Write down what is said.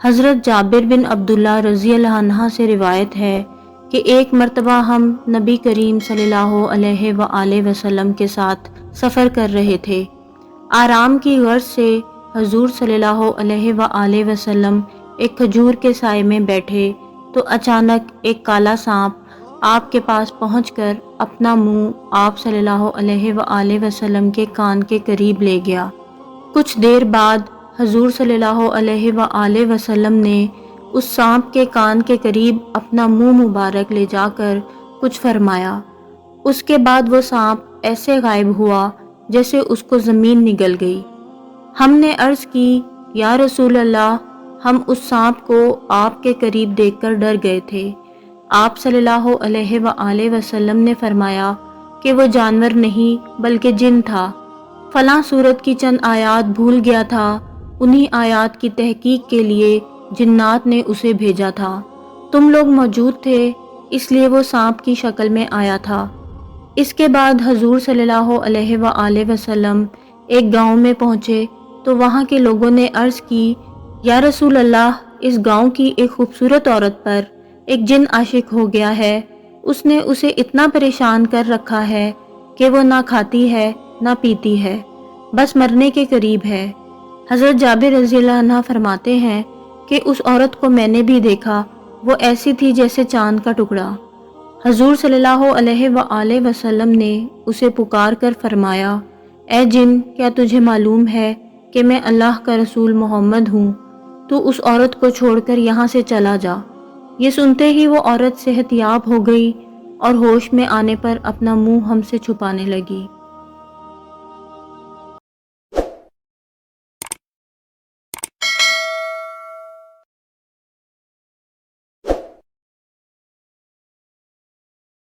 حضرت جابر بن عبداللہ رضی اللہ عنہ سے روایت ہے کہ ایک مرتبہ ہم نبی کریم صلی اللہ علیہ وآلہ وسلم کے ساتھ سفر کر رہے تھے۔ آرام کی غرض سے حضور صلی اللہ علیہ وآلہ وسلم ایک کھجور کے سائے میں بیٹھے تو اچانک ایک کالا سانپ آپ کے پاس پہنچ کر اپنا منہ آپ صلی اللہ علیہ وآلہ وسلم کے کان کے قریب لے گیا۔ کچھ دیر بعد حضور صلی اللہ علیہ وآلہ وسلم نے اس سانپ کے کان کے قریب اپنا منہ مبارک لے جا کر کچھ فرمایا۔ اس کے بعد وہ سانپ ایسے غائب ہوا جیسے اس کو زمین نگل گئی۔ ہم نے عرض کی، یا رسول اللہ، ہم اس سانپ کو آپ کے قریب دیکھ کر ڈر گئے تھے۔ آپ صلی اللہ علیہ وآلہ وسلم نے فرمایا کہ وہ جانور نہیں بلکہ جن تھا، فلاں سورت کی چند آیات بھول گیا تھا، انہی آیات کی تحقیق کے لیے جنات نے اسے بھیجا تھا، تم لوگ موجود تھے اس لیے وہ سانپ کی شکل میں آیا تھا۔ اس کے بعد حضور صلی اللہ علیہ وآلہ وسلم ایک گاؤں میں پہنچے تو وہاں کے لوگوں نے عرض کی، یا رسول اللہ، اس گاؤں کی ایک خوبصورت عورت پر ایک جن عاشق ہو گیا ہے، اس نے اسے اتنا پریشان کر رکھا ہے کہ وہ نہ کھاتی ہے نہ پیتی ہے، بس مرنے کے قریب ہے۔ حضرت جابر رضی اللہ عنہ فرماتے ہیں کہ اس عورت کو میں نے بھی دیکھا، وہ ایسی تھی جیسے چاند کا ٹکڑا۔ حضور صلی اللہ علیہ وآلہ وسلم نے اسے پکار کر فرمایا، اے جن، کیا تجھے معلوم ہے کہ میں اللہ کا رسول محمد ہوں؟ تو اس عورت کو چھوڑ کر یہاں سے چلا جا۔ یہ سنتے ہی وہ عورت صحت یاب ہو گئی اور ہوش میں آنے پر اپنا منہ ہم سے چھپانے لگی۔